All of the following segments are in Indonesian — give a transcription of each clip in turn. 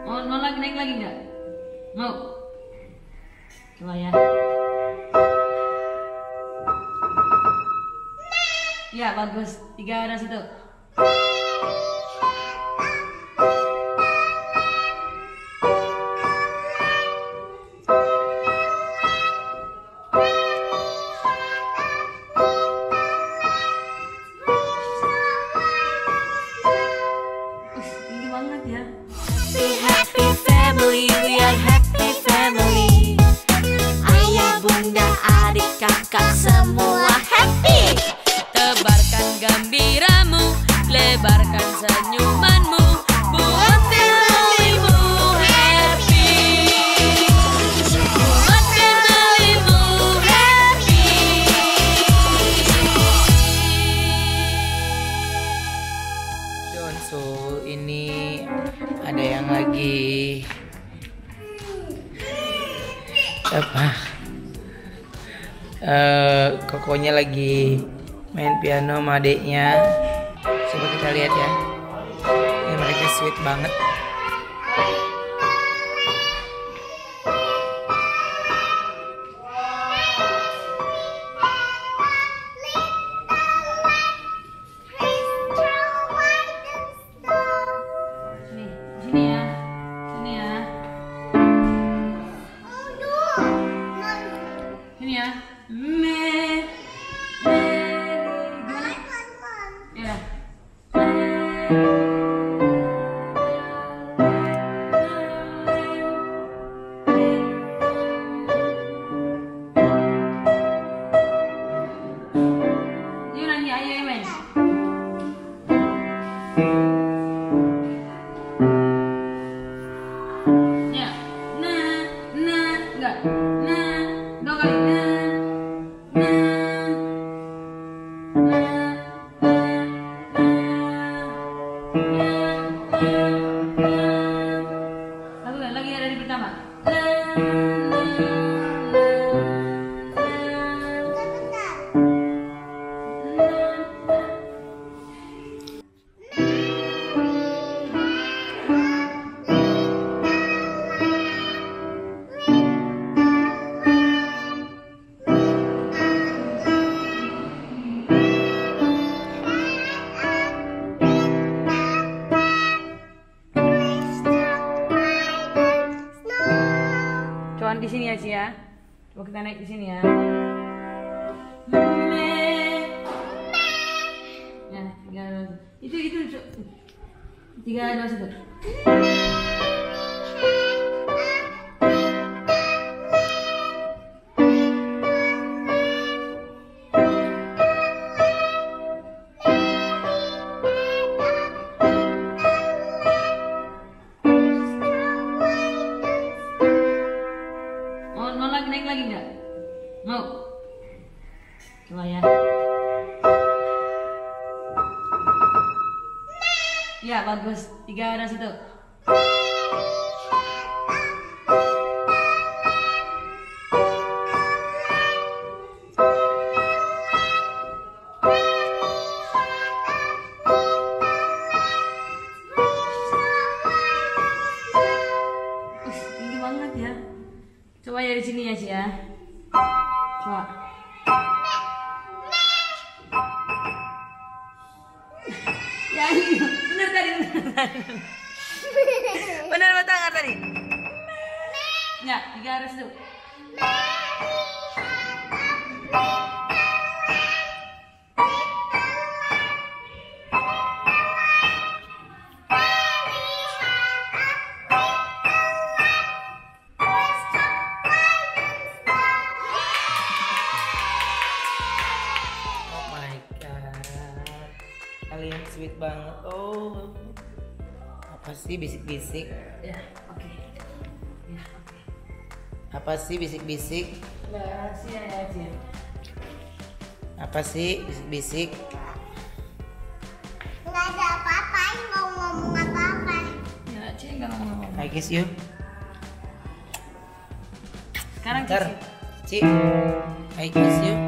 Mau lagi naik lagi nggak? Mau? Coba ya. Ya bagus. 3 ada situ. Tinggi banget ya. Happy family, we are happy family. Ayah, bunda, adik, kakak semua happy. Tebarkan gembiramu, lebarkan senyumanmu, buat familymu happy. Buat familymu happy. Donsu, ini ada yang lagi apa? Kokonya lagi main piano sama adeknya. Coba kita lihat ya. Ini mereka sweet banget. Sini ya. Sini ya. Sini ya. Gimana? Ya. Yuk nanti ayo main. Ya. Enggak. Dua kali. Satu lagi ada di pertama. Coba di sini ya Ci ya. Coba kita naik di sini ya. Ya, 3 2. Itu 3 2 1. Mau lagi naik lagi nggak? Mau? Coba ya. Ya bagus. 3 ada situ. Tinggi banget ya. Coba ya di sini ya Ci ya. Coba. Ya ini benar tadi. Benar betul nggak tadi? Ya 3 harus tuh. Oh my god. Kalian sweet banget. Oh. Apa sih bisik-bisik? Ya oke. Ya oke. Apa sih bisik-bisik? Rahasia ya Ci. Apa sih bisik-bisik? Nggak ada apa-apa, nggak ngomong apa-apa. Ya Ci nggak ngomong. I kiss you. Sekarang Bentar. Ci. Ci. I kiss you.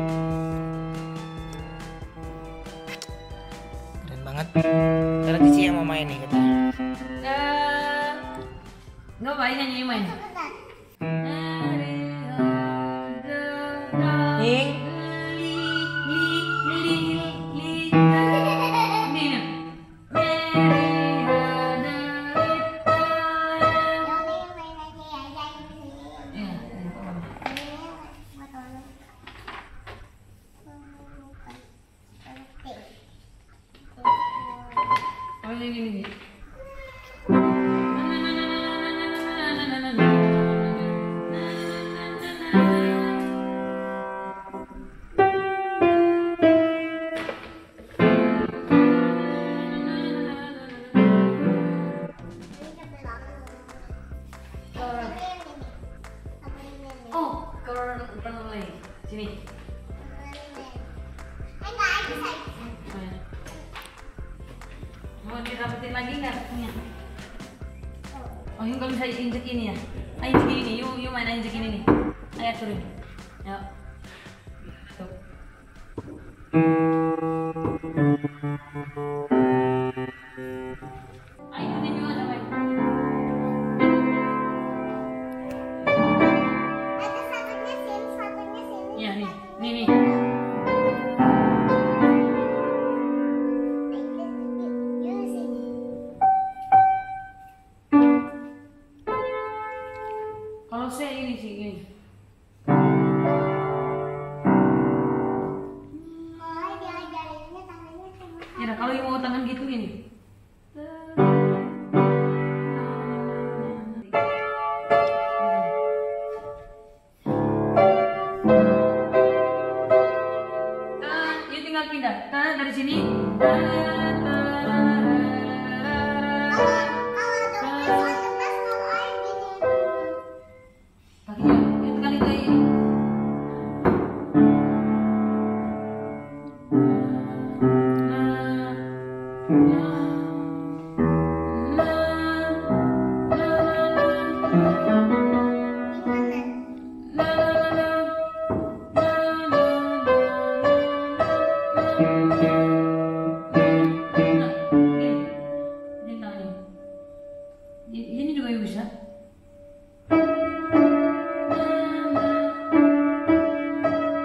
Keren banget. Ntar Cici yang mau main nih katanya. Nggak apa nyanyi main. Sebentar. Ning. Oh, kalau mulai sini. Mau dirapetin lagi nggak? Punya. Oh, yuk nggak bisa injek ini ya? Ayo injek ini, yuk main injek ini nih. Ayo turun. Yuk. Tuh. Ayo ikutin juga sampai. Ya nih, nih. Kalau saya ini sih ini. Ya, kalau yang mau tangan gitu ini. Yuk tinggal pindah. Dari sini. Ini juga bisa.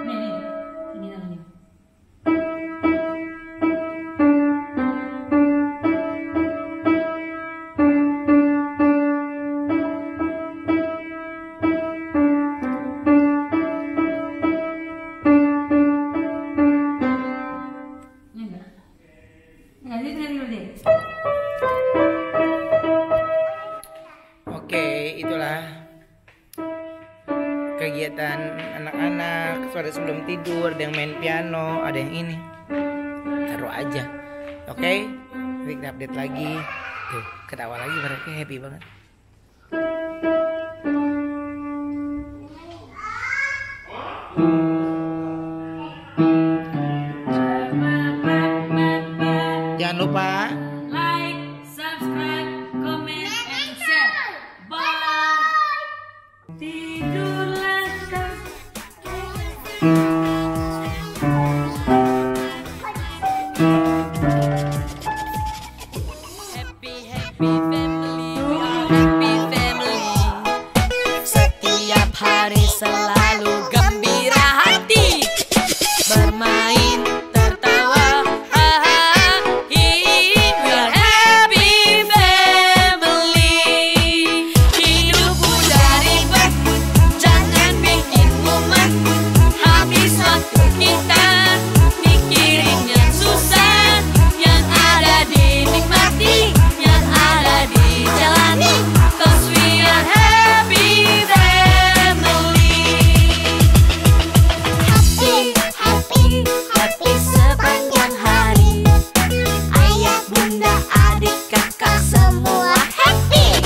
Nih, ini tangannya. Oke, itulah kegiatan anak-anak sore sebelum tidur. Ada yang main piano, ada yang ini. Taruh aja. Oke, nanti kita update lagi. Tuh, ketawa lagi, mereka happy banget. Jangan lupa Like, subscribe, comment, and share. Bye. Tidurlah kau. Happy family, we are happy family. Setiap hari selalu gembira hati. Bermain, tertawa, hahaha. We are happy family. Hidupku dari ribet, jangan bikin mumet. Habis waktu kita mikirin yang susah. Yang ada dinikmati, yang ada dijalani. 'Cause we are happy family. Happy sepanjang hari. Ayah, bunda, adik, kakak semua happy.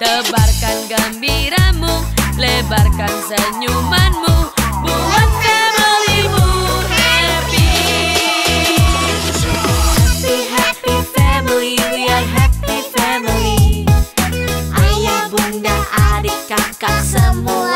Tebarkan gembiramu, lebarkan senyumanmu. Buat familymu happy. Happy family, we are happy family. Ayah, bunda, adik, kakak semua